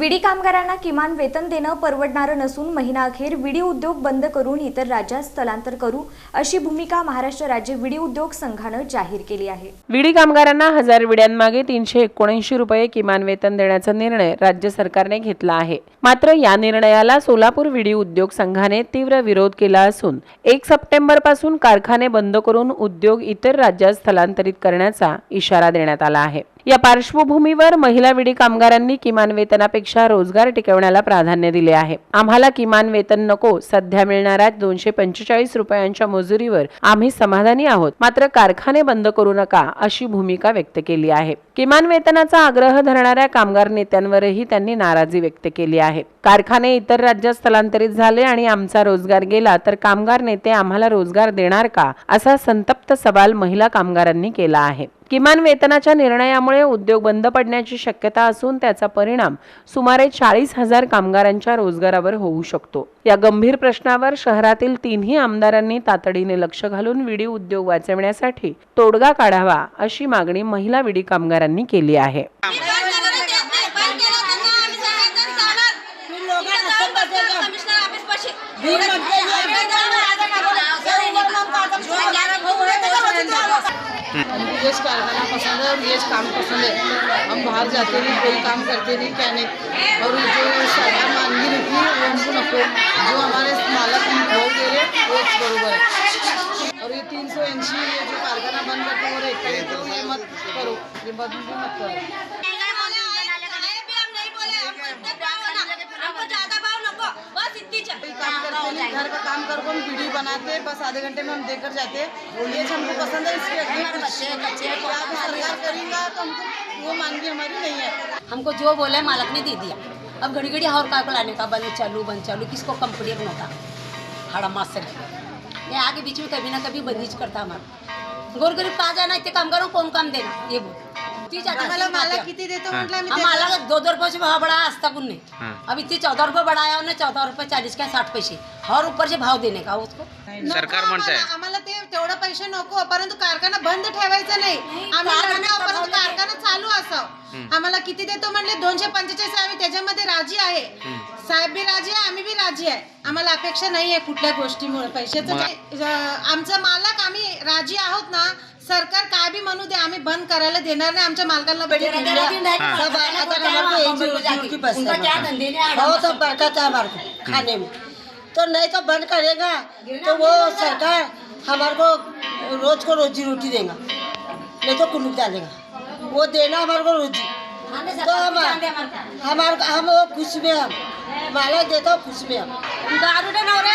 विडी कामगारांना किमान वेतन देणं परवडणारं नसून महिनाअखेर विडी उद्योग बंद करून इतर राज्यात स्थलांतर करू अशी भूमिका महाराष्ट्र राज्य विडी उद्योग संघानं जाहीर केली आहे। विडी कामगारांना 1000 विड्यांमागे 379 रुपये किमान वेतन देण्याचा निर्णय राज्य सरकारने घेतला आहे। मात्र या निर्णयाला सोलापूर विडी उद्योग संघाने तीव्र विरोध केला असून 1 सप्टेंबर पासून कारखाने बंद करून उद्योग इतर राज्यात स्थलांतरित करण्याचा इशारा देण्यात आला आहे। या पार्श्वभूमीवर महिला विडी कामगारांनी किमान वेतनापेक्षा रोजगार टिकवण्याला प्राधान्य दिले आहे। आम्हाला किमान वेतन नको, सध्या मिळणाऱ्या 245 रुपयांच्या मजुरीवर आम्ही समाधानी आहोत, मात्र कारखाने बंद करू नका अशी भूमिका व्यक्त केली आहे। किमान वेतनाचा आग्रह धरणाऱ्या कामगार नेत्यांवरही त्यांनी नाराजी व्यक्त केली आहे। कारखाने इतर राज्यात स्थलांतरित झाले आणि आमचा रोजगार गेला तर कामगार नेते आम्हाला रोजगार देणार का, असा संतप्त सवाल महिला कामगारांनी केला आहे। किमान वेतनाच्या निर्णयामुळे उद्योग बंद पडण्याची शक्यता असून त्याचा परिणाम सुमारे 40,000 कामगारांच्या रोजगारावर होऊ शकतो। या गंभीर प्रश्नावर शहरातील 3ही आमदारांनी तातडीने लक्ष घालून विडी उद्योग वाचवण्यासाठी तोडगा काढावा अशी मागणी महिला विडी कामगारांनी केली आहे। ये कारखाना पसंद है और ये काम पसंद है। हम बाहर जाते नहीं, कोई काम करते नहीं, क्या नहीं। और जो सरकार मानगी रखी है वो हमको नको, जो हमारे मालक हम भाव दे रहे वो बरोबर है। और ये 380 ये जो कारखाना बंद करते हो रहे तो ये मत करो, ये बंद मत करो। काम करते नहीं, घर का काम कर को हम वीडियो बनाते, बस आधे घंटे में हम देकर जाते। ये हमको पसंद है, इसके सरकार करेगा तो हमको वो मानगी हमारी नहीं है। हमको जो बोले मालक ने दे दिया। अब घड़ी घड़ी और काय को लाने का, बंद चालू किसको कंपनी बनता हाड़ा मास्टर ये आगे बीच में कभी ना कभी बंदिश करता हमारा। गोर गरीब कहाँ जाना, इतने कामगारों कौन काम देना, ये बोल मालक किती देतो म्हटलं मी माला 2-2 रुपये से भाव बढ़ाया आज तक उनने। अब इतने 14 रुपये बढ़ाया उन्हें, 14 रुपये 40 का 60 पैसे और ऊपर से भाव देने का उसको। सरकार म्हणते आम्हाला ते तेवढं पैसे नको, परंतु कारखाना बंद ठेवायचा नाही, आम्ही लढणार, परंतु कारखाना चालू असावं। आम्हाला किती देतो म्हणले 245, आम्ही त्याच्यामध्ये राजी आहे, साहेब बी राजी आहे, आम्ही बी राजी आहे। आम्हाला अपेक्षा नाही आहे कुठल्या गोष्टीमुळे पैशाचं। आमचं मालक आम्ही राजी आहोत ना, सरकार काय भी म्हणू दे, आम्ही बंद करायला देणार नाही। आमच्या मालकांना तो बरकत है हमारे को खाने में, तो नहीं तो बंद करेगा तो वो सरकार हमारे को रोज को रोजी रोटी देगा, नहीं तो कुलूप डालेगा। वो देना हमारे को रोजी, तो हम वो खुश में, हम माला देता खुश में। हम दारू नवरे